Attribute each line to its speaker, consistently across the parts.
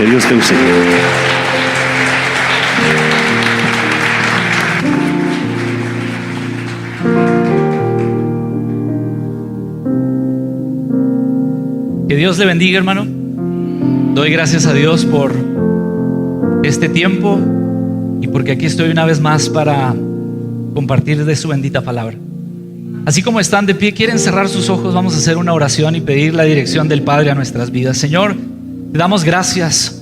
Speaker 1: Que Dios te use.
Speaker 2: Que Dios le bendiga, hermano. Doy gracias a Dios por este tiempo y porque aquí estoy una vez más para compartir de su bendita palabra. Así como están de pie, quieren cerrar sus ojos, vamos a hacer una oración y pedir la dirección del Padre a nuestras vidas. Señor, te damos gracias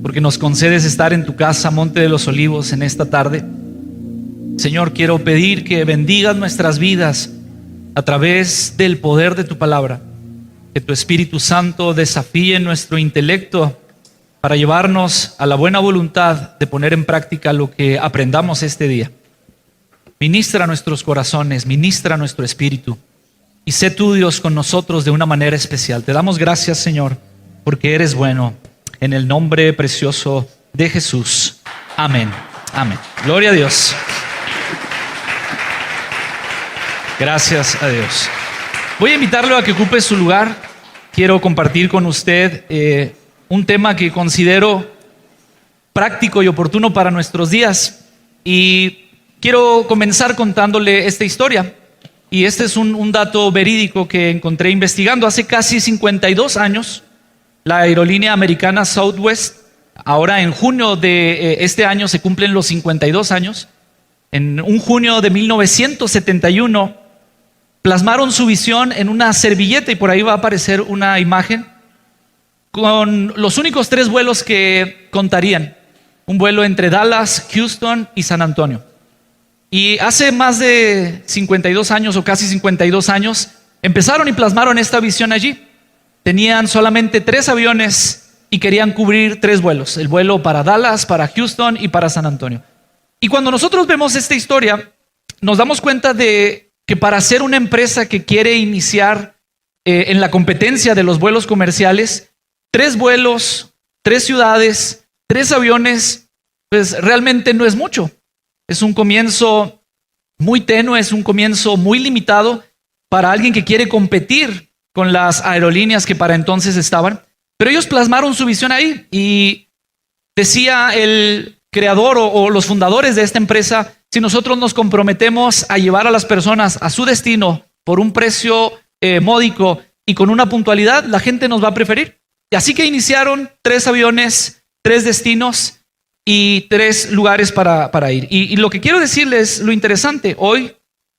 Speaker 2: porque nos concedes estar en tu casa, Monte de los Olivos, en esta tarde. Señor, quiero pedir que bendigas nuestras vidas a través del poder de tu palabra. Que tu Espíritu Santo desafíe nuestro intelecto para llevarnos a la buena voluntad de poner en práctica lo que aprendamos este día. Ministra nuestros corazones, ministra nuestro espíritu y sé tú, Dios, con nosotros de una manera especial. Te damos gracias, Señor, porque eres bueno. En el nombre precioso de Jesús. Amén. Amén. Gloria a Dios. Gracias a Dios. Voy a invitarlo a que ocupe su lugar. Quiero compartir con usted un tema que considero práctico y oportuno para nuestros días. Y quiero comenzar contándole esta historia. Y este es un dato verídico que encontré investigando. Hace casi 52 años, la aerolínea americana Southwest, ahora en junio de este año se cumplen los 52 años. En un junio de 1971, plasmaron su visión en una servilleta y por ahí va a aparecer una imagen con los únicos 3 vuelos que contarían. Un vuelo entre Dallas, Houston y San Antonio. Y hace más de 52 años o casi 52 años empezaron y plasmaron esta visión allí. Tenían solamente 3 aviones y querían cubrir 3 vuelos. El vuelo para Dallas, para Houston y para San Antonio. Y cuando nosotros vemos esta historia, nos damos cuenta de que para ser una empresa que quiere iniciar en la competencia de los vuelos comerciales, 3 vuelos, 3 ciudades, 3 aviones, pues realmente no es mucho. Es un comienzo muy tenue, es un comienzo muy limitado para alguien que quiere competir con las aerolíneas que para entonces estaban. Pero ellos plasmaron su visión ahí y decía el creador o los fundadores de esta empresa: si nosotros nos comprometemos a llevar a las personas a su destino por un precio módico y con una puntualidad, la gente nos va a preferir. Y así que iniciaron 3 aviones, 3 destinos y 3 lugares para ir. Y lo que quiero decirles, lo interesante, hoy,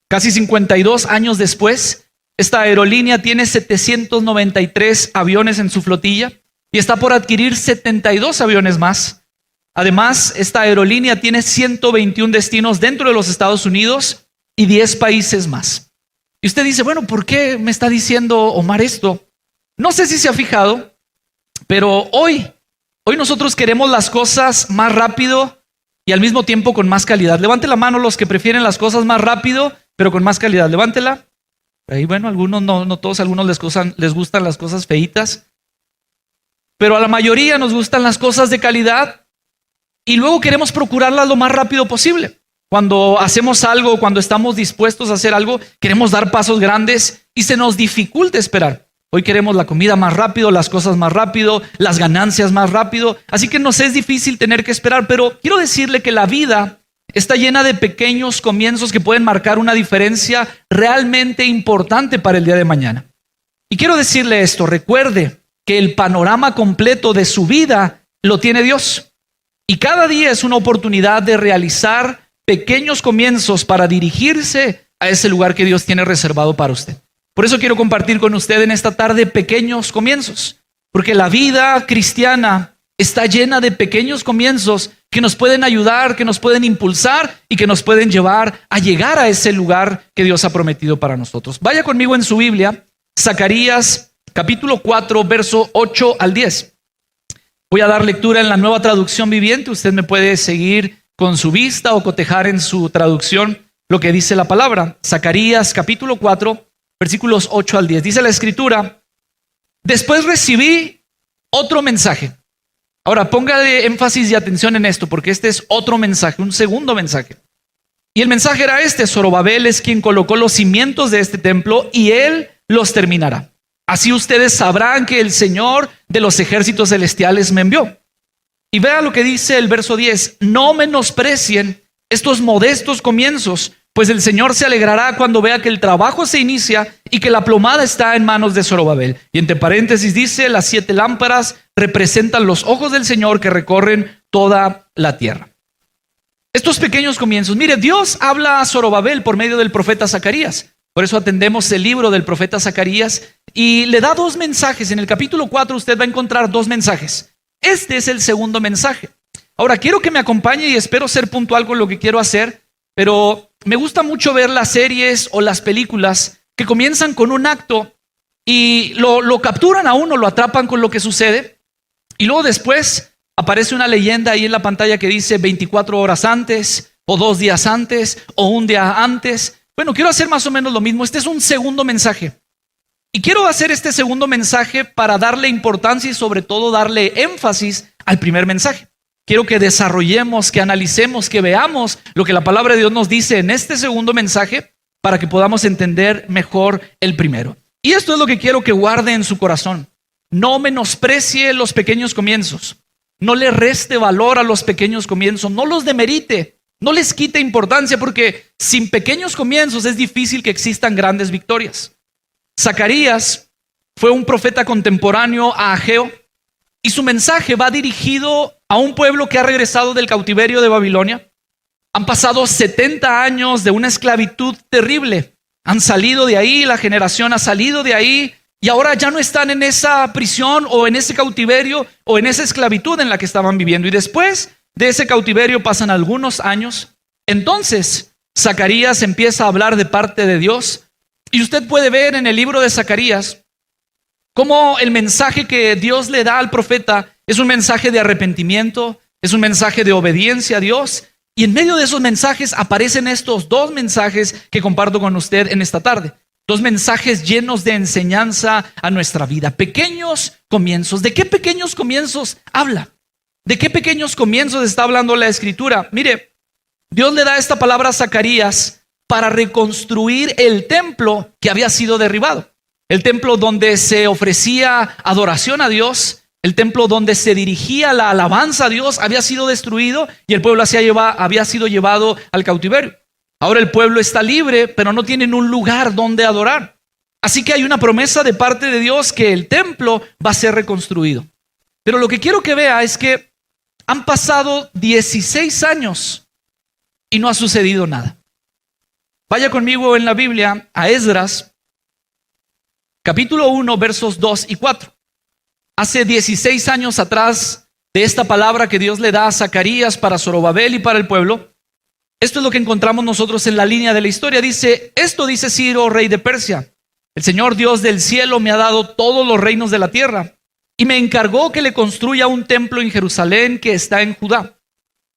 Speaker 2: casi 52 años después, esta aerolínea tiene 793 aviones en su flotilla y está por adquirir 72 aviones más. Además, esta aerolínea tiene 121 destinos dentro de los Estados Unidos y 10 países más. Y usted dice, bueno, ¿por qué me está diciendo Omar esto? No sé si se ha fijado, pero hoy nosotros queremos las cosas más rápido y al mismo tiempo con más calidad. Levante la mano los que prefieren las cosas más rápido, pero con más calidad. Levántela. Ahí, bueno, algunos no todos, algunos les gustan las cosas feitas, pero a la mayoría nos gustan las cosas de calidad. Y luego queremos procurarlas lo más rápido posible. Cuando hacemos algo, cuando estamos dispuestos a hacer algo, queremos dar pasos grandes y se nos dificulta esperar. Hoy queremos la comida más rápido, las cosas más rápido, las ganancias más rápido. Así que nos es difícil tener que esperar. Pero quiero decirle que la vida está llena de pequeños comienzos que pueden marcar una diferencia realmente importante para el día de mañana. Y quiero decirle esto: recuerde que el panorama completo de su vida lo tiene Dios. Y cada día es una oportunidad de realizar pequeños comienzos para dirigirse a ese lugar que Dios tiene reservado para usted. Por eso quiero compartir con usted en esta tarde pequeños comienzos, porque la vida cristiana está llena de pequeños comienzos que nos pueden ayudar, que nos pueden impulsar y que nos pueden llevar a llegar a ese lugar que Dios ha prometido para nosotros. Vaya conmigo en su Biblia, Zacarías capítulo 4, verso 8 al 10. Voy a dar lectura en la Nueva Traducción Viviente. Usted me puede seguir con su vista o cotejar en su traducción lo que dice la palabra. Zacarías capítulo 4, versículos 8 al 10. Dice la Escritura: después recibí otro mensaje. Ahora póngale énfasis y atención en esto, porque este es otro mensaje, un segundo mensaje. Y el mensaje era este: Zorobabel es quien colocó los cimientos de este templo y él los terminará. Así ustedes sabrán que el Señor de los ejércitos celestiales me envió. Y vea lo que dice el verso 10. No menosprecien estos modestos comienzos, pues el Señor se alegrará cuando vea que el trabajo se inicia y que la plomada está en manos de Zorobabel. Y entre paréntesis dice, las 7 lámparas representan los ojos del Señor que recorren toda la tierra. Estos pequeños comienzos. Mire, Dios habla a Zorobabel por medio del profeta Zacarías. Por eso atendemos el libro del profeta Zacarías y le da 2 mensajes. En el capítulo 4 usted va a encontrar 2 mensajes. Este es el segundo mensaje. Ahora, quiero que me acompañe y espero ser puntual con lo que quiero hacer, pero me gusta mucho ver las series o las películas que comienzan con un acto y lo capturan a uno, lo atrapan con lo que sucede y luego después aparece una leyenda ahí en la pantalla que dice 24 horas antes o 2 días antes o un día antes. Bueno, quiero hacer más o menos lo mismo. Este es un segundo mensaje. Y quiero hacer este segundo mensaje para darle importancia y sobre todo darle énfasis al primer mensaje. Quiero que desarrollemos, que analicemos, que veamos lo que la palabra de Dios nos dice en este segundo mensaje para que podamos entender mejor el primero. Y esto es lo que quiero que guarde en su corazón. No menosprecie los pequeños comienzos. No le reste valor a los pequeños comienzos. No los demerite. No les quite importancia porque sin pequeños comienzos es difícil que existan grandes victorias. Zacarías fue un profeta contemporáneo a Ageo y su mensaje va dirigido a un pueblo que ha regresado del cautiverio de Babilonia. Han pasado 70 años de una esclavitud terrible. Han salido de ahí, la generación ha salido de ahí y ahora ya no están en esa prisión o en ese cautiverio o en esa esclavitud en la que estaban viviendo. Y después de ese cautiverio pasan algunos años. Entonces Zacarías empieza a hablar de parte de Dios. Y usted puede ver en el libro de Zacarías cómo el mensaje que Dios le da al profeta es un mensaje de arrepentimiento, es un mensaje de obediencia a Dios. Y en medio de esos mensajes aparecen estos 2 mensajes que comparto con usted en esta tarde. 2 mensajes llenos de enseñanza a nuestra vida. Pequeños comienzos. ¿De qué pequeños comienzos habla? ¿De qué pequeños comienzos está hablando la Escritura? Mire, Dios le da esta palabra a Zacarías para reconstruir el templo que había sido derribado. El templo donde se ofrecía adoración a Dios, el templo donde se dirigía la alabanza a Dios había sido destruido y el pueblo había sido llevado al cautiverio. Ahora el pueblo está libre, pero no tienen un lugar donde adorar. Así que hay una promesa de parte de Dios que el templo va a ser reconstruido. Pero lo que quiero que vea es que han pasado 16 años y no ha sucedido nada. Vaya conmigo en la Biblia a Esdras, capítulo 1, versos 2 y 4. Hace 16 años atrás de esta palabra que Dios le da a Zacarías para Zorobabel y para el pueblo, esto es lo que encontramos nosotros en la línea de la historia. Esto dice Ciro, rey de Persia: el Señor Dios del cielo me ha dado todos los reinos de la tierra y me encargó que le construya un templo en Jerusalén que está en Judá.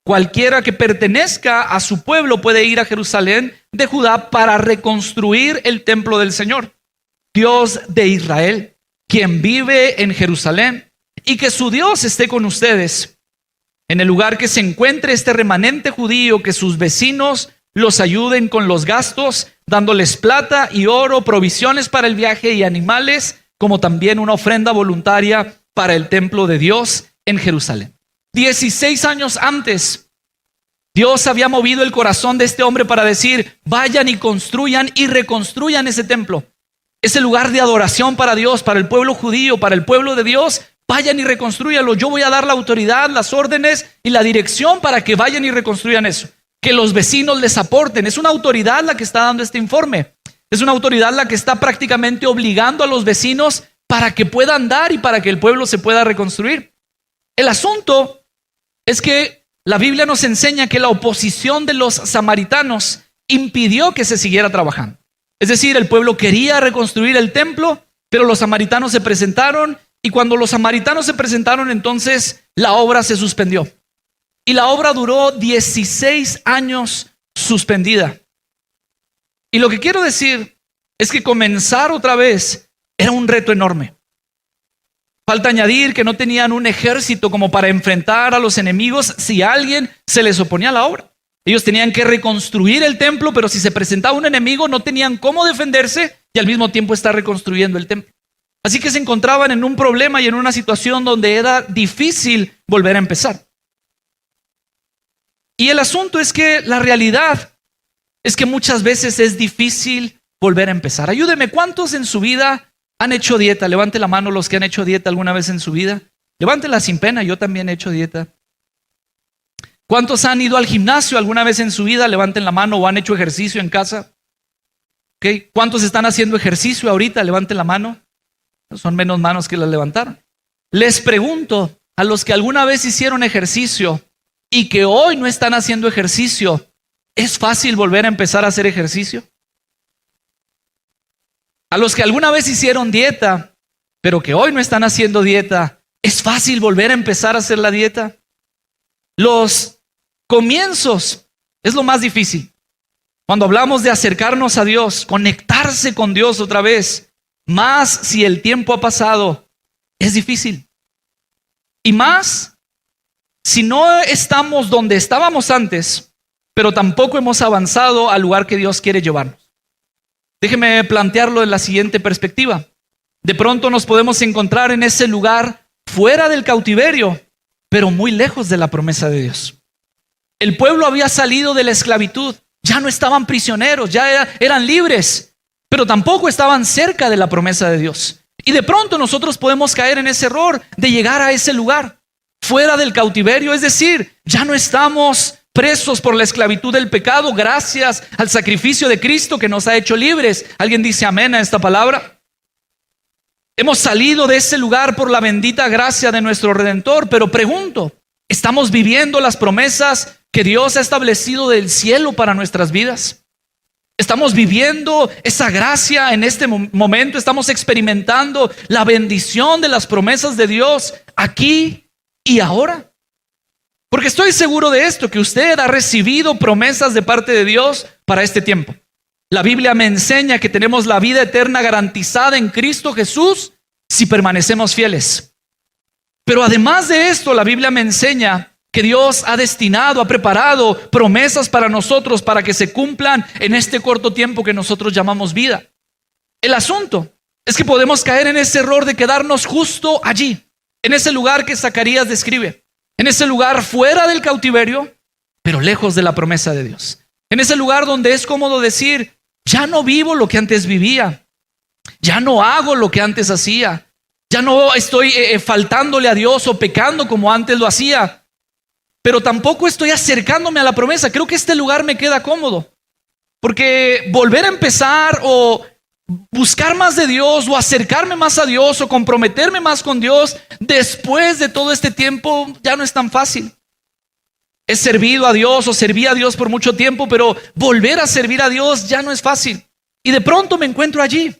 Speaker 2: Cualquiera que pertenezca a su pueblo puede ir a Jerusalén de Judá para reconstruir el templo del Señor, Dios de Israel, quien vive en Jerusalén, y que su Dios esté con ustedes. En el lugar que se encuentre este remanente judío, que sus vecinos los ayuden con los gastos, dándoles plata y oro, provisiones para el viaje y animales, como también una ofrenda voluntaria para el templo de Dios en Jerusalén. 16 años antes, Dios había movido el corazón de este hombre para decir: vayan y construyan y reconstruyan ese templo, ese lugar de adoración para Dios, para el pueblo judío, para el pueblo de Dios. Vayan y reconstrúyanlo. Yo voy a dar la autoridad, las órdenes y la dirección para que vayan y reconstruyan eso. Que los vecinos les aporten. Es una autoridad la que está dando este informe. Es una autoridad la que está prácticamente obligando a los vecinos para que puedan dar y para que el pueblo se pueda reconstruir. El asunto es que la Biblia nos enseña que la oposición de los samaritanos impidió que se siguiera trabajando. Es decir, el pueblo quería reconstruir el templo, pero los samaritanos se presentaron, y cuando los samaritanos se presentaron, entonces la obra se suspendió. Y la obra duró 16 años suspendida. Y lo que quiero decir es que comenzar otra vez era un reto enorme. Falta añadir que no tenían un ejército como para enfrentar a los enemigos si alguien se les oponía a la obra. Ellos tenían que reconstruir el templo, pero si se presentaba un enemigo no tenían cómo defenderse y al mismo tiempo estar reconstruyendo el templo. Así que se encontraban en un problema y en una situación donde era difícil volver a empezar. Y el asunto es que la realidad es que muchas veces es difícil volver a empezar. Ayúdeme, ¿cuántos en su vida han hecho dieta? Levante la mano los que han hecho dieta alguna vez en su vida. Levántela sin pena, yo también he hecho dieta. ¿Cuántos han ido al gimnasio alguna vez en su vida? Levanten la mano. ¿O han hecho ejercicio en casa? ¿Okay? ¿Cuántos están haciendo ejercicio ahorita? Levanten la mano. Son menos manos que las levantaron. Les pregunto, a los que alguna vez hicieron ejercicio y que hoy no están haciendo ejercicio, ¿es fácil volver a empezar a hacer ejercicio? A los que alguna vez hicieron dieta, pero que hoy no están haciendo dieta, ¿es fácil volver a empezar a hacer la dieta? Los comienzos es lo más difícil. Cuando hablamos de acercarnos a Dios, conectarse con Dios otra vez, más si el tiempo ha pasado, es difícil. Y más si no estamos donde estábamos antes, pero tampoco hemos avanzado al lugar que Dios quiere llevarnos. Déjeme plantearlo en la siguiente perspectiva. De pronto nos podemos encontrar en ese lugar fuera del cautiverio, pero muy lejos de la promesa de Dios. El pueblo había salido de la esclavitud, ya no estaban prisioneros, ya eran libres, pero tampoco estaban cerca de la promesa de Dios. Y de pronto nosotros podemos caer en ese error de llegar a ese lugar, fuera del cautiverio, es decir, ya no estamos presos por la esclavitud del pecado gracias al sacrificio de Cristo que nos ha hecho libres. ¿Alguien dice amén a esta palabra? Hemos salido de ese lugar por la bendita gracia de nuestro Redentor, pero pregunto, ¿estamos viviendo las promesas que Dios ha establecido del cielo para nuestras vidas? ¿Estamos viviendo esa gracia en este momento? ¿Estamos experimentando la bendición de las promesas de Dios aquí y ahora? Porque estoy seguro de esto, que usted ha recibido promesas de parte de Dios para este tiempo. La Biblia me enseña que tenemos la vida eterna garantizada en Cristo Jesús si permanecemos fieles. Pero además de esto, la Biblia me enseña que Dios ha destinado, ha preparado promesas para nosotros para que se cumplan en este corto tiempo que nosotros llamamos vida. El asunto es que podemos caer en ese error de quedarnos justo allí, en ese lugar que Zacarías describe, en ese lugar fuera del cautiverio, pero lejos de la promesa de Dios. En ese lugar donde es cómodo decir, ya no vivo lo que antes vivía, ya no hago lo que antes hacía, ya no estoy faltándole a Dios o pecando como antes lo hacía, pero tampoco estoy acercándome a la promesa. Creo que este lugar me queda cómodo, porque volver a empezar o buscar más de Dios o acercarme más a Dios o comprometerme más con Dios después de todo este tiempo ya no es tan fácil. He servido a Dios o serví a Dios por mucho tiempo, pero volver a servir a Dios ya no es fácil. Y de pronto me encuentro allí,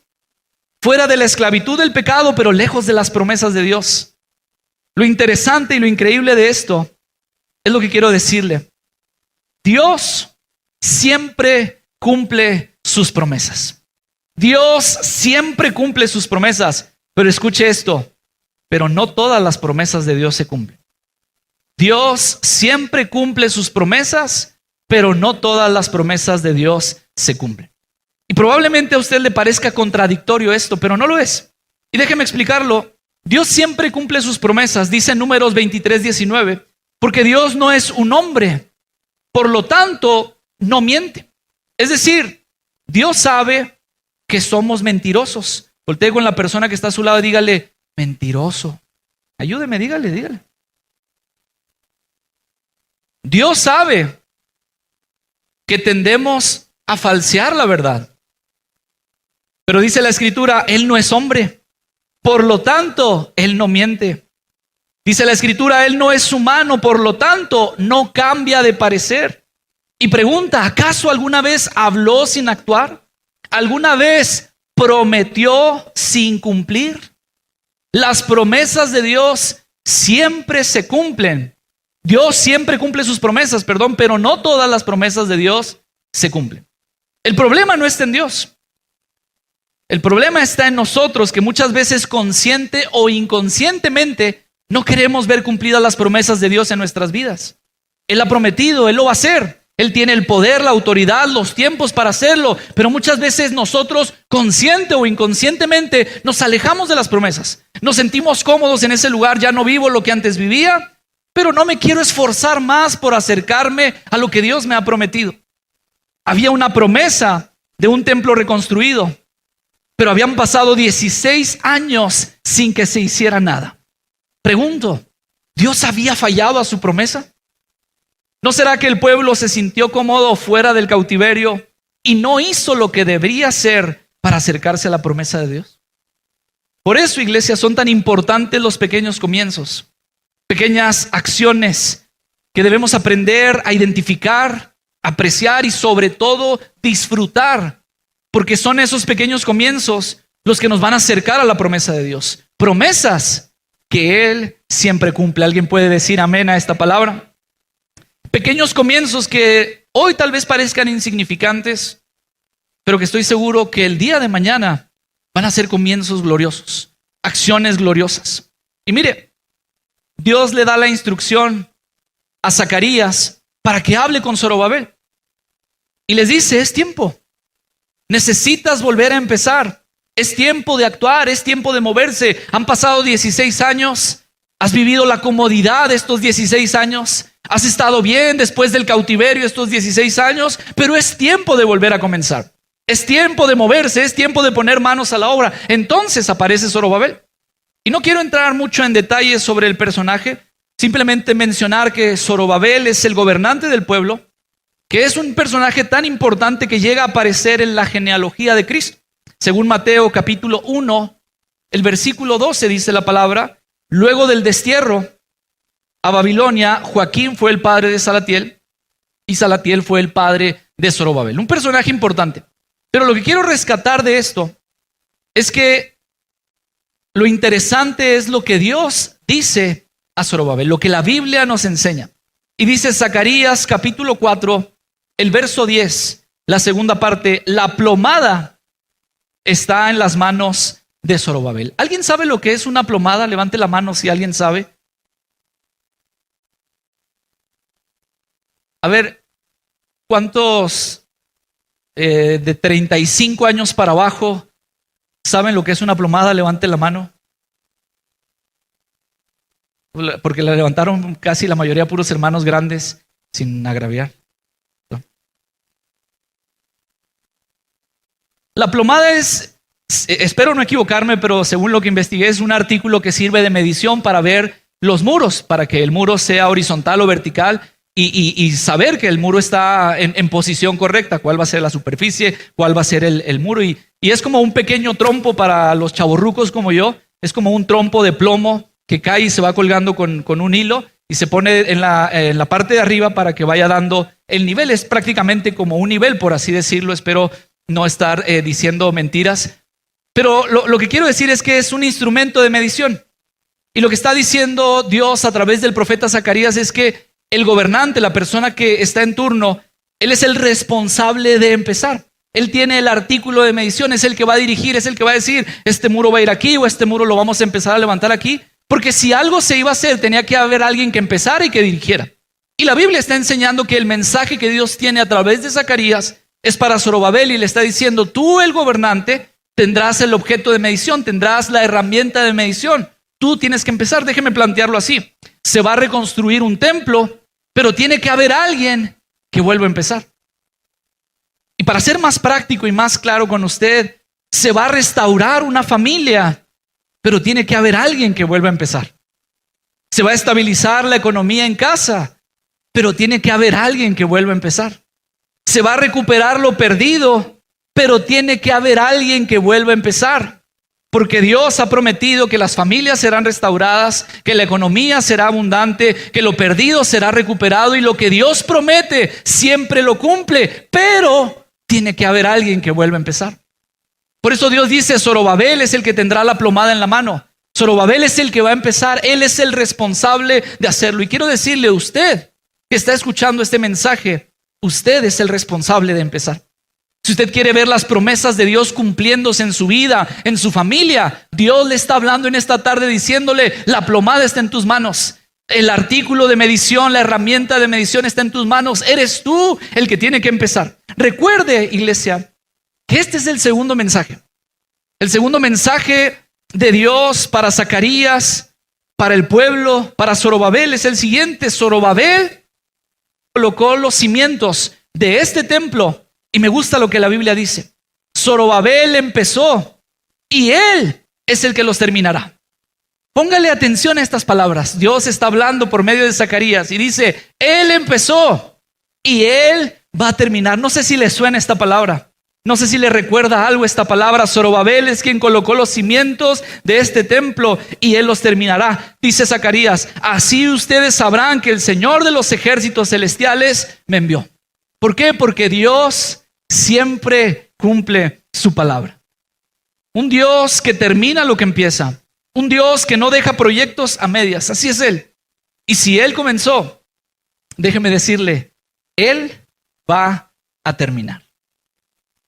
Speaker 2: fuera de la esclavitud del pecado, pero lejos de las promesas de Dios. Lo interesante y lo increíble de esto es lo que quiero decirle. Dios siempre cumple sus promesas. Dios siempre cumple sus promesas. Pero escuche esto, pero no todas las promesas de Dios se cumplen. Dios siempre cumple sus promesas, pero no todas las promesas de Dios se cumplen. Y probablemente a usted le parezca contradictorio esto, pero no lo es. Y déjeme explicarlo. Dios siempre cumple sus promesas, dice en Números 23:19, porque Dios no es un hombre, por lo tanto, no miente. Es decir, Dios sabe que somos mentirosos. Voltee con la persona que está a su lado y dígale, mentiroso. Ayúdeme, dígale. Dios sabe que tendemos a falsear la verdad. Pero dice la Escritura, Él no es hombre, por lo tanto, Él no miente. Dice la Escritura, Él no es humano, por lo tanto, no cambia de parecer. Y pregunta, ¿acaso alguna vez habló sin actuar? ¿Alguna vez prometió sin cumplir? Las promesas de Dios siempre se cumplen. Dios siempre cumple sus promesas, pero no todas las promesas de Dios se cumplen. El problema no está en Dios. El problema está en nosotros, que muchas veces consciente o inconscientemente no queremos ver cumplidas las promesas de Dios en nuestras vidas. Él ha prometido, Él lo va a hacer. Él tiene el poder, la autoridad, los tiempos para hacerlo, pero muchas veces nosotros, consciente o inconscientemente, nos alejamos de las promesas. Nos sentimos cómodos en ese lugar, ya no vivo lo que antes vivía, pero no me quiero esforzar más por acercarme a lo que Dios me ha prometido. Había una promesa de un templo reconstruido, pero habían pasado 16 años sin que se hiciera nada. Pregunto, ¿Dios había fallado a su promesa? ¿No será que el pueblo se sintió cómodo fuera del cautiverio y no hizo lo que debería hacer para acercarse a la promesa de Dios? Por eso, iglesia, son tan importantes los pequeños comienzos, pequeñas acciones que debemos aprender a identificar, apreciar y sobre todo disfrutar, porque son esos pequeños comienzos los que nos van a acercar a la promesa de Dios. Promesas que Él siempre cumple. ¿Alguien puede decir amén a esta palabra? Pequeños comienzos que hoy tal vez parezcan insignificantes, pero que estoy seguro que el día de mañana van a ser comienzos gloriosos, acciones gloriosas. Y mire, Dios le da la instrucción a Zacarías para que hable con Zorobabel. Y les dice, es tiempo. Necesitas volver a empezar. Es tiempo de actuar, es tiempo de moverse. Han pasado 16 años. Has vivido la comodidad de estos 16 años. Has estado bien después del cautiverio estos 16 años. Pero es tiempo de volver a comenzar. Es tiempo de moverse, es tiempo de poner manos a la obra. Entonces aparece Zorobabel. Y no quiero entrar mucho en detalles sobre el personaje. Simplemente mencionar que Zorobabel es el gobernante del pueblo, que es un personaje tan importante que llega a aparecer en la genealogía de Cristo. Según Mateo capítulo 1, el versículo 12 dice la palabra: luego del destierro a Babilonia, Joaquín fue el padre de Salatiel y Salatiel fue el padre de Zorobabel. Un personaje importante. Pero lo que quiero rescatar de esto es que lo interesante es lo que Dios dice a Zorobabel, lo que la Biblia nos enseña. Y dice Zacarías capítulo 4, el verso 10, la segunda parte: la plomada está en las manos de Zorobabel. ¿Alguien sabe lo que es una plomada? Levante la mano si alguien sabe. A ver, ¿cuántos de 35 años para abajo saben lo que es una plomada? Levante la mano. Porque la levantaron casi la mayoría puros hermanos grandes, sin agraviar. ¿No? La plomada es, espero no equivocarme, pero según lo que investigué, es un artículo que sirve de medición para ver los muros, para que el muro sea horizontal o vertical y saber que el muro está en posición correcta, cuál va a ser la superficie, cuál va a ser el muro. Y es como un pequeño trompo para los chavorrucos como yo, es como un trompo de plomo que cae y se va colgando con un hilo y se pone en la parte de arriba para que vaya dando el nivel. Es prácticamente como un nivel, por así decirlo. Espero no estar diciendo mentiras. Pero lo que quiero decir es que es un instrumento de medición. Y lo que está diciendo Dios a través del profeta Zacarías es que el gobernante, la persona que está en turno, él es el responsable de empezar. Él tiene el artículo de medición, es el que va a dirigir, es el que va a decir, este muro va a ir aquí o este muro lo vamos a empezar a levantar aquí. Porque si algo se iba a hacer, tenía que haber alguien que empezara y que dirigiera. Y la Biblia está enseñando que el mensaje que Dios tiene a través de Zacarías es para Zorobabel y le está diciendo, tú, el gobernante, tendrás el objeto de medición, tendrás la herramienta de medición. Tú tienes que empezar. Déjeme plantearlo así. Se va a reconstruir un templo, pero tiene que haber alguien que vuelva a empezar. Y para ser más práctico y más claro con usted, se va a restaurar una familia, pero tiene que haber alguien que vuelva a empezar. Se va a estabilizar la economía en casa, pero tiene que haber alguien que vuelva a empezar. Se va a recuperar lo perdido, pero tiene que haber alguien que vuelva a empezar. Porque Dios ha prometido que las familias serán restauradas, que la economía será abundante, que lo perdido será recuperado, y lo que Dios promete siempre lo cumple, pero tiene que haber alguien que vuelva a empezar. Por eso Dios dice, Zorobabel es el que tendrá la plomada en la mano. Zorobabel es el que va a empezar, él es el responsable de hacerlo. Y quiero decirle, usted que está escuchando este mensaje, usted es el responsable de empezar. Si usted quiere ver las promesas de Dios cumpliéndose en su vida, en su familia, Dios le está hablando en esta tarde diciéndole, la plomada está en tus manos. El artículo de medición, la herramienta de medición está en tus manos. Eres tú el que tiene que empezar. Recuerde, iglesia, que este es el segundo mensaje. El segundo mensaje de Dios para Zacarías para el pueblo, para Zorobabel es el siguiente. Zorobabel colocó los cimientos de este templo y me gusta lo que la Biblia dice. Zorobabel empezó y él es el que los terminará. Póngale atención a estas palabras. Dios está hablando por medio de Zacarías y dice, él empezó y él va a terminar. No sé si le suena esta palabra. No sé si le recuerda algo esta palabra. Zorobabel es quien colocó los cimientos de este templo y él los terminará. Dice Zacarías, así ustedes sabrán que el Señor de los ejércitos celestiales me envió. ¿Por qué? Porque Dios siempre cumple su palabra. Un Dios que termina lo que empieza. Un Dios que no deja proyectos a medias. Así es Él. Y si Él comenzó, déjeme decirle, Él va a terminar.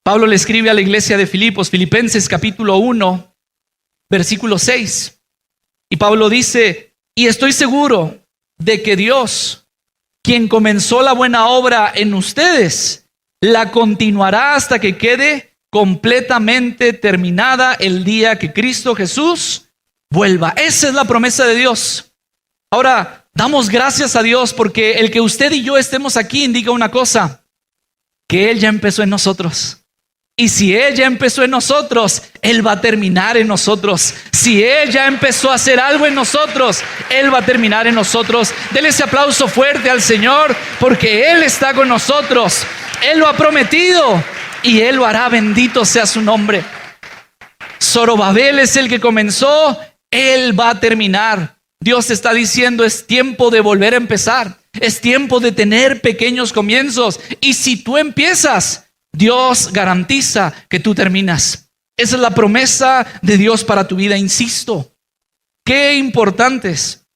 Speaker 2: Pablo le escribe a la iglesia de Filipos, Filipenses capítulo 1, versículo 6. Y Pablo dice, y estoy seguro de que Dios, quien comenzó la buena obra en ustedes, la continuará hasta que quede completamente terminada el día que Cristo Jesús vuelva. Esa es la promesa de Dios. Ahora, damos gracias a Dios porque el que usted y yo estemos aquí indica una cosa, que Él ya empezó en nosotros. Y si Él ya empezó en nosotros, Él va a terminar en nosotros. Si Él ya empezó a hacer algo en nosotros, Él va a terminar en nosotros. Dele ese aplauso fuerte al Señor porque Él está con nosotros. Él lo ha prometido y Él lo hará. Bendito sea su nombre. Zorobabel es el que comenzó, Él va a terminar. Dios está diciendo, es tiempo de volver a empezar. Es tiempo de tener pequeños comienzos. Y si tú empiezas, Dios garantiza que tú terminas. Esa es la promesa de Dios para tu vida. Insisto, qué importantes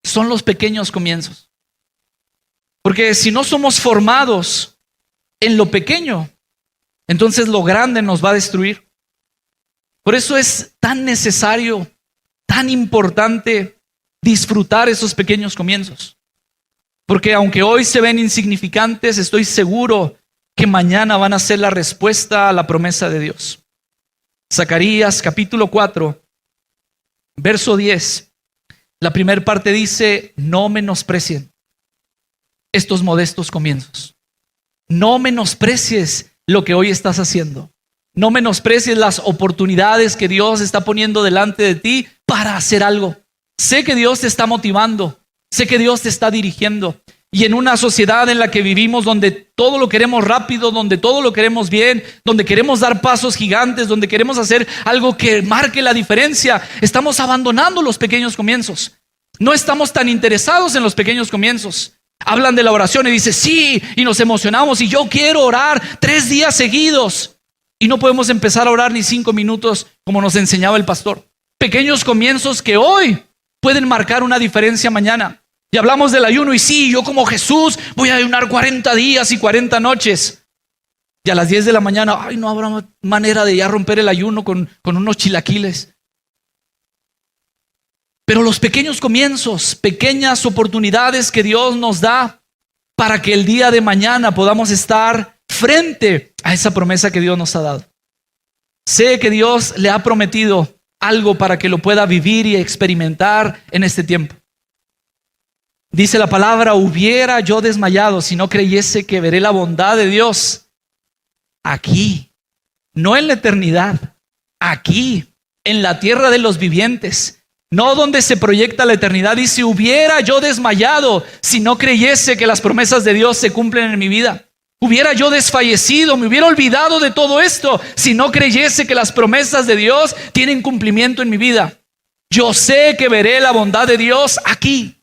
Speaker 2: son los pequeños comienzos. Porque si no somos formados en lo pequeño, entonces lo grande nos va a destruir. Por eso es tan necesario, tan importante disfrutar esos pequeños comienzos. Porque aunque hoy se ven insignificantes, estoy seguro que mañana van a ser la respuesta a la promesa de Dios. Zacarías capítulo 4, verso 10. La primera parte dice, no menosprecien estos modestos comienzos. No menosprecies lo que hoy estás haciendo. No menosprecies las oportunidades que Dios está poniendo delante de ti para hacer algo. Sé que Dios te está motivando. Sé que Dios te está dirigiendo. Y en una sociedad en la que vivimos, donde todo lo queremos rápido, donde todo lo queremos bien, donde queremos dar pasos gigantes, donde queremos hacer algo que marque la diferencia, estamos abandonando los pequeños comienzos. No estamos tan interesados en los pequeños comienzos. Hablan de la oración y dicen, sí, y nos emocionamos, y yo quiero orar 3 días seguidos. Y no podemos empezar a orar ni 5 minutos como nos enseñaba el pastor. Pequeños comienzos que hoy pueden marcar una diferencia mañana. Y hablamos del ayuno y sí, yo como Jesús voy a ayunar 40 días y 40 noches. Y a las 10 de la mañana, ay, no habrá manera de ya romper el ayuno con unos chilaquiles. Pero los pequeños comienzos, pequeñas oportunidades que Dios nos da para que el día de mañana podamos estar frente a esa promesa que Dios nos ha dado. Sé que Dios le ha prometido algo para que lo pueda vivir y experimentar en este tiempo. Dice la palabra, hubiera yo desmayado si no creyese que veré la bondad de Dios aquí, no en la eternidad, aquí, en la tierra de los vivientes, no donde se proyecta la eternidad. Dice, hubiera yo desmayado si no creyese que las promesas de Dios se cumplen en mi vida. Hubiera yo desfallecido, me hubiera olvidado de todo esto si no creyese que las promesas de Dios tienen cumplimiento en mi vida. Yo sé que veré la bondad de Dios aquí.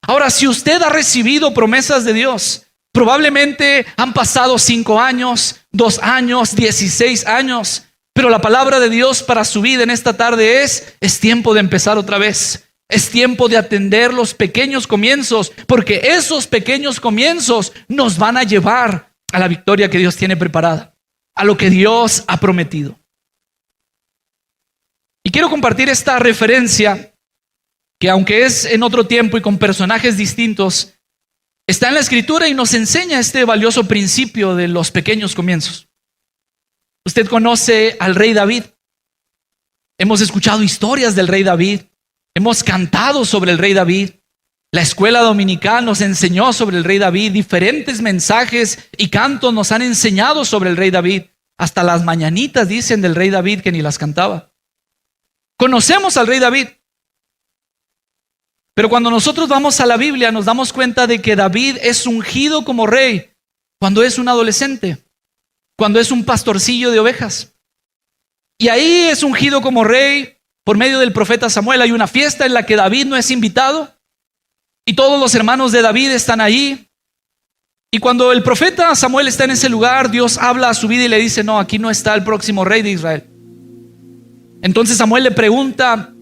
Speaker 2: Ahora, si usted ha recibido promesas de Dios, probablemente han pasado 5 años, 2 años, 16 años, pero la palabra de Dios para su vida en esta tarde es tiempo de empezar otra vez. Es tiempo de atender los pequeños comienzos, porque esos pequeños comienzos nos van a llevar a la victoria que Dios tiene preparada, a lo que Dios ha prometido. Y quiero compartir esta referencia que, aunque es en otro tiempo y con personajes distintos, está en la Escritura y nos enseña este valioso principio de los pequeños comienzos. Usted conoce al rey David. Hemos escuchado historias del rey David. Hemos cantado sobre el rey David. La escuela dominical nos enseñó sobre el rey David. Diferentes mensajes y cantos nos han enseñado sobre el rey David. Hasta las mañanitas dicen del rey David que ni las cantaba. Conocemos al rey David. Pero cuando nosotros vamos a la Biblia nos damos cuenta de que David es ungido como rey cuando es un adolescente, cuando es un pastorcillo de ovejas. Y ahí es ungido como rey por medio del profeta Samuel. Hay una fiesta en la que David no es invitado y todos los hermanos de David están ahí. Y cuando el profeta Samuel está en ese lugar, Dios habla a su vida y le dice: no, aquí no está el próximo rey de Israel. Entonces Samuel le pregunta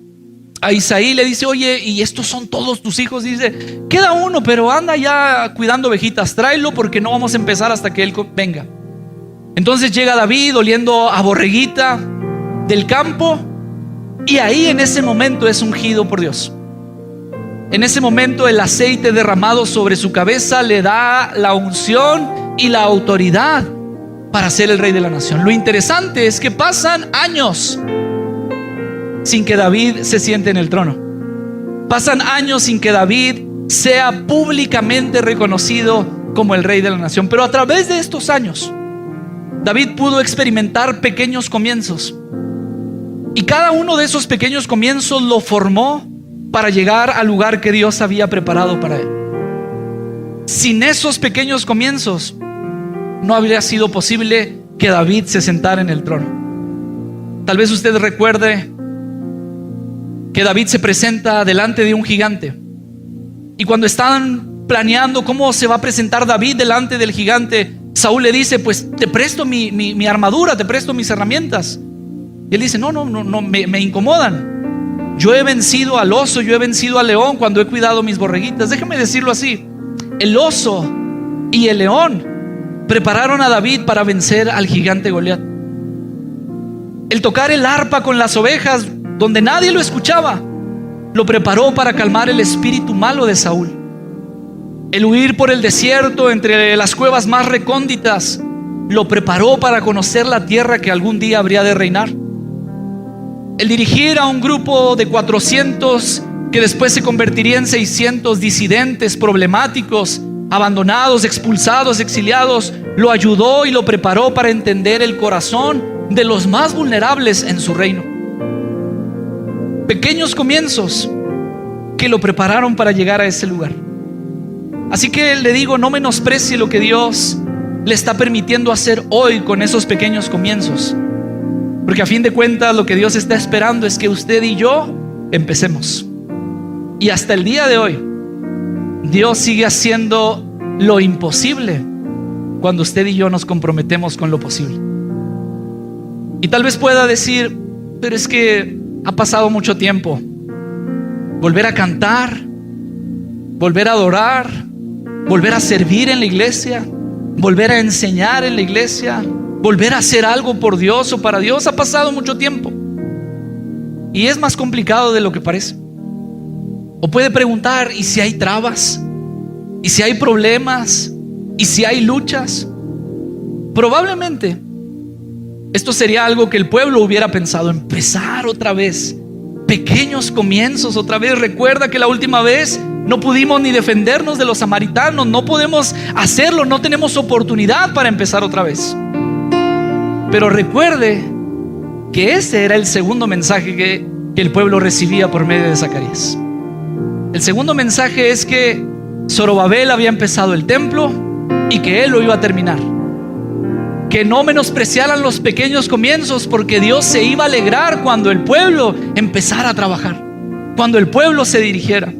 Speaker 2: a Isaí, le dice: oye, ¿y estos son todos tus hijos? Dice: queda uno, pero anda ya cuidando ovejitas, tráelo porque no vamos a empezar hasta que él venga. Entonces llega David oliendo a borreguita del campo, y ahí en ese momento es ungido por Dios. En ese momento el aceite derramado sobre su cabeza le da la unción y la autoridad para ser el rey de la nación. Lo interesante es que pasan años sin que David se siente en el trono. Pasan años sin que David sea públicamente reconocido como el rey de la nación. Pero a través de estos años, David pudo experimentar pequeños comienzos. Y cada uno de esos pequeños comienzos lo formó para llegar al lugar que Dios había preparado para él. Sin esos pequeños comienzos, no habría sido posible que David se sentara en el trono. Tal vez usted recuerde que David se presenta delante de un gigante. Y cuando están planeando cómo se va a presentar David delante del gigante, Saúl le dice: pues te presto mi armadura, te presto mis herramientas. Y él dice: no, me incomodan. Yo he vencido al oso, yo he vencido al león cuando he cuidado mis borreguitas. Déjeme decirlo así: el oso y el león prepararon a David para vencer al gigante Goliat. El tocar el arpa con las ovejas donde nadie lo escuchaba, lo preparó para calmar el espíritu malo de Saúl. El huir por el desierto entre las cuevas más recónditas lo preparó para conocer la tierra que algún día habría de reinar. El dirigir a un grupo de 400 que después se convertiría en 600 disidentes, problemáticos, abandonados, expulsados, exiliados, lo ayudó y lo preparó para entender el corazón de los más vulnerables en su reino. Pequeños comienzos que lo prepararon para llegar a ese lugar. Así que le digo, no menosprecie lo que Dios le está permitiendo hacer hoy con esos pequeños comienzos, porque a fin de cuentas lo que Dios está esperando es que usted y yo empecemos. Y hasta el día de hoy Dios sigue haciendo lo imposible cuando usted y yo nos comprometemos con lo posible. Y tal vez pueda decir: pero es que ha pasado mucho tiempo. Volver a cantar, volver a adorar, volver a servir en la iglesia, volver a enseñar en la iglesia, volver a hacer algo por Dios o para Dios, ha pasado mucho tiempo. Y es más complicado de lo que parece. O puede preguntar: ¿y si hay trabas? ¿Y si hay problemas? ¿Y si hay luchas? Probablemente esto sería algo que el pueblo hubiera pensado: empezar otra vez, pequeños comienzos otra vez. Recuerda que la última vez no pudimos ni defendernos de los samaritanos, no podemos hacerlo, no tenemos oportunidad para empezar otra vez. Pero recuerde que ese era el segundo mensaje que el pueblo recibía por medio de Zacarías. El segundo mensaje es que Zorobabel había empezado el templo y que él lo iba a terminar. Que no menospreciaran los pequeños comienzos, porque Dios se iba a alegrar cuando el pueblo empezara a trabajar, cuando el pueblo se dirigiera.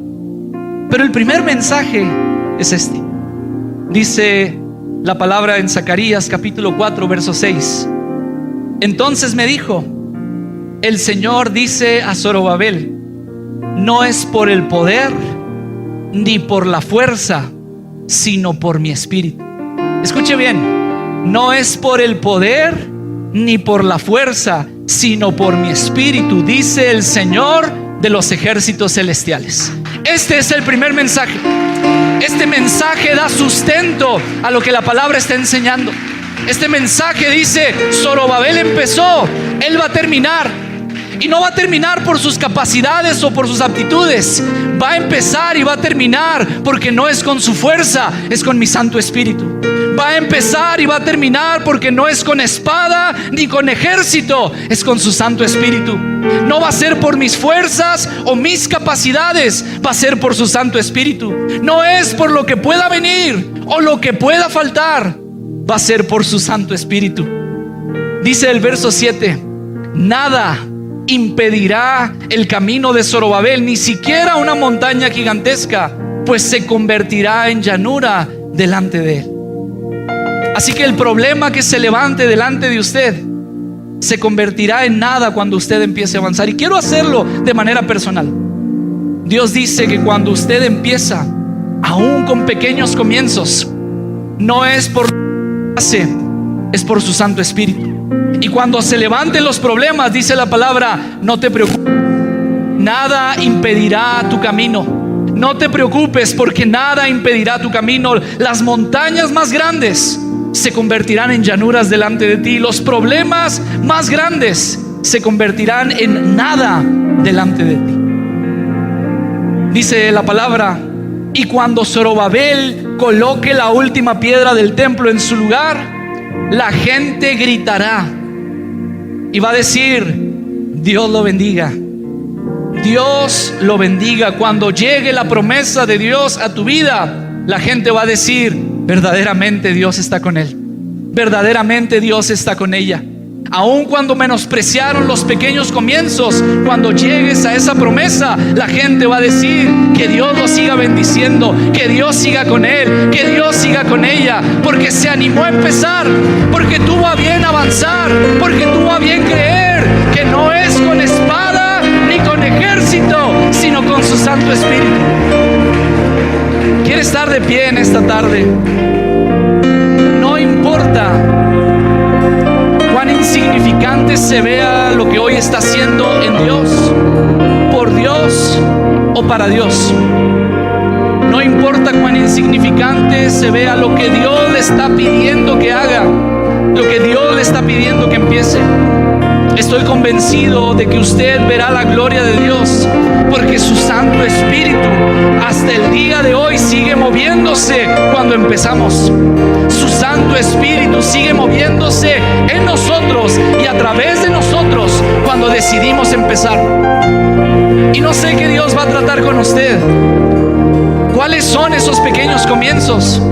Speaker 2: Pero el primer mensaje es este. Dice la palabra en Zacarías capítulo 4 verso 6: entonces me dijo: el Señor dice a Zorobabel, no es por el poder ni por la fuerza, sino por mi espíritu. Escuche bien: no es por el poder ni por la fuerza, sino por mi espíritu, dice el Señor de los ejércitos celestiales. Este es el primer mensaje. Este mensaje da sustento a lo que la palabra está enseñando. Este mensaje dice: Zorobabel empezó, él va a terminar. Y no va a terminar por sus capacidades o por sus aptitudes. Va a empezar y va a terminar porque no es con su fuerza, es con mi Santo Espíritu. Va a empezar y va a terminar porque no es con espada ni con ejército, es con su Santo Espíritu. No va a ser por mis fuerzas o mis capacidades, va a ser por su Santo Espíritu. No es por lo que pueda venir o lo que pueda faltar, va a ser por su Santo Espíritu. Dice el verso 7: nada impedirá el camino de Zorobabel, ni siquiera una montaña gigantesca, pues se convertirá en llanura delante de él. Así que el problema que se levante delante de usted se convertirá en nada cuando usted empiece a avanzar. Y quiero hacerlo de manera personal. Dios dice que cuando usted empieza, aún con pequeños comienzos, no es por lo que hace, es por su Santo Espíritu. Y cuando se levanten los problemas, dice la palabra, no te preocupes, nada impedirá tu camino. No te preocupes, porque nada impedirá tu camino. Las montañas más grandes se convertirán en llanuras delante de ti. Los problemas más grandes se convertirán en nada delante de ti. Dice la palabra: y cuando Zorobabel coloque la última piedra del templo en su lugar, la gente gritará y va a decir: Dios lo bendiga. Dios lo bendiga. Cuando llegue la promesa de Dios a tu vida, la gente va a decir: verdaderamente Dios está con él. Verdaderamente Dios está con ella. Aun cuando menospreciaron los pequeños comienzos, cuando llegues a esa promesa, la gente va a decir: que Dios lo siga bendiciendo, que Dios siga con él, que Dios siga con ella, porque se animó a empezar, porque tuvo a bien avanzar, porque tuvo a bien creer que no es con espada ni con ejército, sino con su Santo Espíritu. ¿Quiere estar de pie en esta tarde? No importa cuán insignificante se vea lo que hoy está haciendo en Dios, por Dios o para Dios. No importa cuán insignificante se vea lo que Dios le está pidiendo que haga, lo que Dios le está pidiendo que empiece. Estoy convencido de que usted verá la gloria de Dios, porque su Santo Espíritu hasta el día de hoy sigue moviéndose cuando empezamos. Su Santo Espíritu sigue moviéndose en nosotros y a través de nosotros cuando decidimos empezar. Y no sé qué Dios va a tratar con usted. ¿Cuáles son esos pequeños comienzos?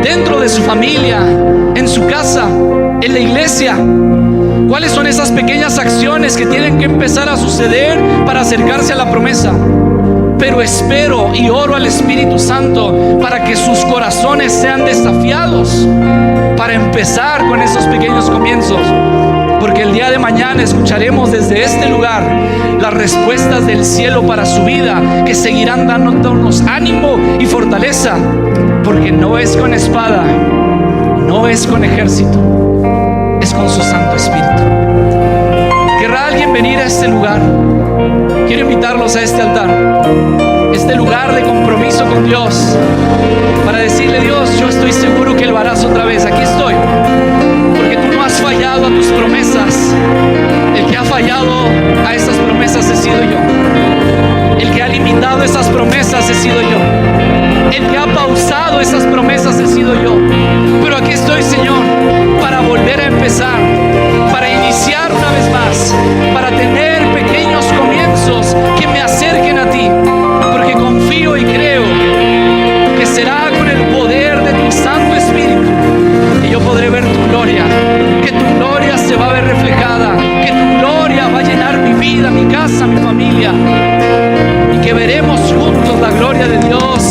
Speaker 2: Dentro de su familia, en su casa, en la iglesia. ¿Cuáles son esas pequeñas acciones que tienen que empezar a suceder para acercarse a la promesa? Pero espero y oro al Espíritu Santo para que sus corazones sean desafiados para empezar con esos pequeños comienzos. Porque el día de mañana escucharemos desde este lugar las respuestas del cielo para su vida, que seguirán dándonos ánimo y fortaleza. Porque no es con espada, no es con ejército, es con su Santo Espíritu. ¿Querrá alguien venir a este lugar? Quiero invitarlos a este altar, este lugar de compromiso con Dios, para decirle: Dios, yo estoy seguro que lo harás otra vez. Aquí estoy, porque tú no has fallado a tus promesas. El que ha fallado a esas promesas he sido yo. El que ha limitado esas promesas he sido yo. El que ha pausado esas promesas he sido yo. Pero aquí estoy, Señor, para volver a empezar, para iniciar una vez más, para tener pequeños comienzos que me acerquen a ti, porque confío y creo que será con el poder de tu Santo Espíritu que yo podré ver tu gloria, que tu gloria se va a ver reflejada, que tu gloria va a llenar mi vida, mi casa, mi familia, y que veremos juntos la gloria de Dios